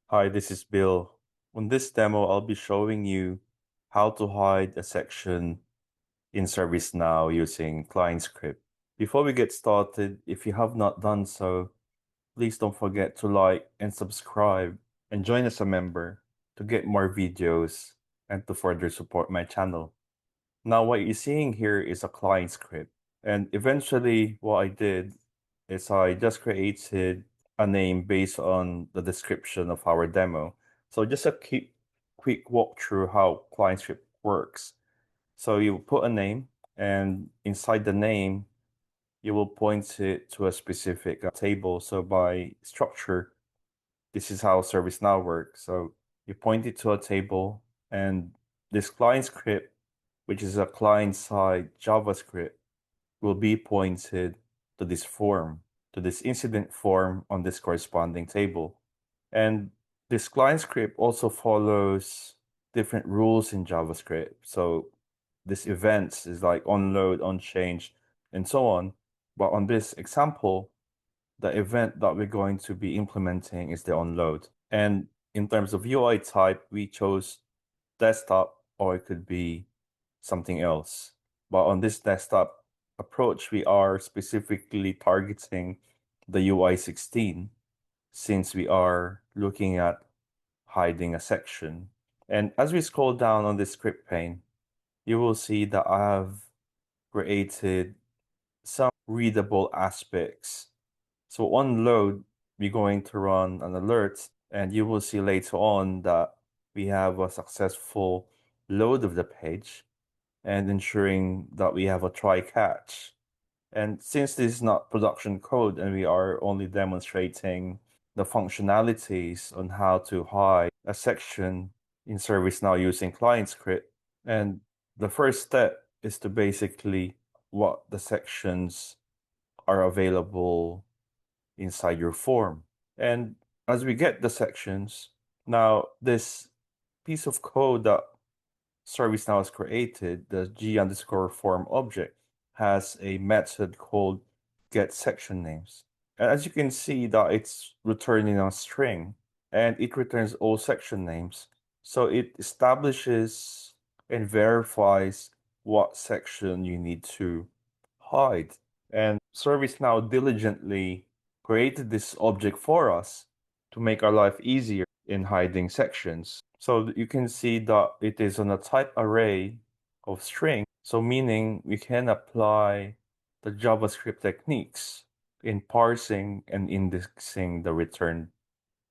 Hi, this is Bill. On this demo, I'll be showing you how to hide a section in ServiceNow using client script. Before we get started, if you have not done so, please don't forget to like and subscribe and join as a member to get more videos and to further support my channel. Now, what you're seeing here is a client script. And eventually, what I did is I just created a name based on the description of our demo. So just a quick walkthrough how client script works. So you put a name, and inside the name, you will point it to a specific table. So by structure, this is how ServiceNow works. So you point it to a table, and this client script, which is a client-side JavaScript, will be pointed to this form, to this incident form on this corresponding table. And this client script also follows different rules in JavaScript. So this events is like onload, onchange, and so on. But on this example, the event that we're going to be implementing is the onload. And in terms of UI type, we chose desktop, or it could be something else. But on this desktop approach, we are specifically targeting the UI 16 since we are looking at hiding a section. And as we scroll down on this script pane, you will see that I have created some readable aspects. So on load, we're going to run an alert, and you will see later on that we have a successful load of the page and ensuring that we have a try catch. And since this is not production code and we are only demonstrating the functionalities on how to hide a section in ServiceNow using client script, and the first step is to basically what the sections are available inside your form. And as we get the sections, now this piece of code that ServiceNow has created, the g_form object, has a method called getSectionNames. And as you can see that it's returning a string, and it returns all section names. So it establishes and verifies what section you need to hide. And ServiceNow diligently created this object for us to make our life easier in hiding sections. So you can see that it is on a type array of string. So meaning we can apply the JavaScript techniques in parsing and indexing the return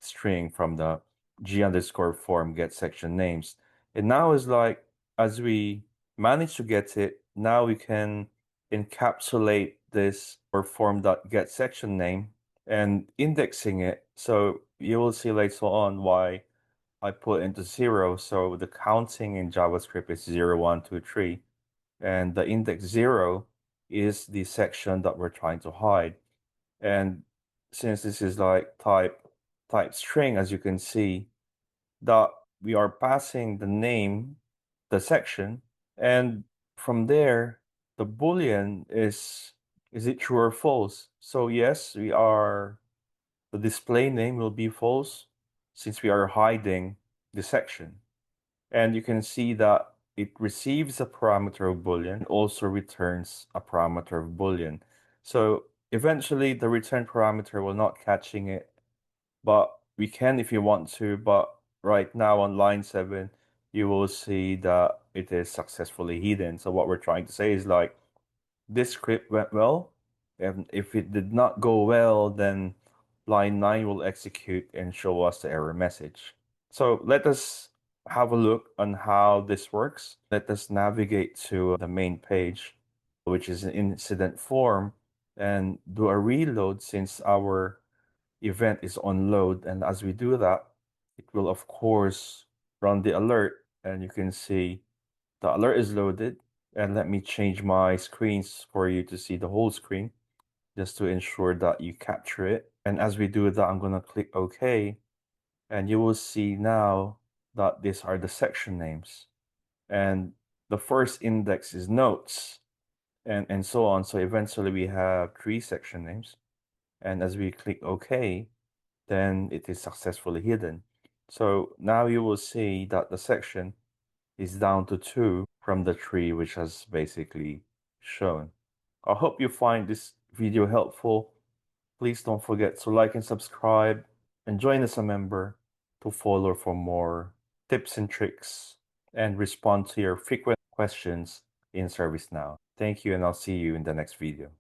string from the g_form get section names. And now is like, as we manage to get it, now we can encapsulate this or form.get section name and indexing it. So you will see later on why I put into 0. So the counting in JavaScript is 0, 1, 2, 3. And the index 0 is the section that we're trying to hide. And since this is like type string, as you can see, that we are passing the name, the section, and from there, the Boolean is it true or false? So yes, the display name will be false since we are hiding the section. And you can see that it receives a parameter of Boolean, also returns a parameter of Boolean. So eventually the return parameter will not catching it, but we can if you want to. But right now on line 7, you will see that it is successfully hidden. So what we're trying to say is like, this script went well, and if it did not go well, then line 9 will execute and show us the error message. So let us have a look on how this works. Let us navigate to the main page, which is an incident form, and do a reload since our event is on load. And as we do that, it will of course run the alert, and you can see the alert is loaded. And let me change my screens for you to see the whole screen, just to ensure that you capture it. And as we do that, I'm gonna click OK, and you will see now that these are the section names. And the first index is notes, and so on. So eventually we have 3 section names. And as we click OK, then it is successfully hidden. So now you will see that the section is down to 2 from the 3 which has basically shown. I hope you find this video helpful. Please don't forget to like and subscribe and join as a member to follow for more tips and tricks and respond to your frequent questions in ServiceNow. Thank you, and I'll see you in the next video.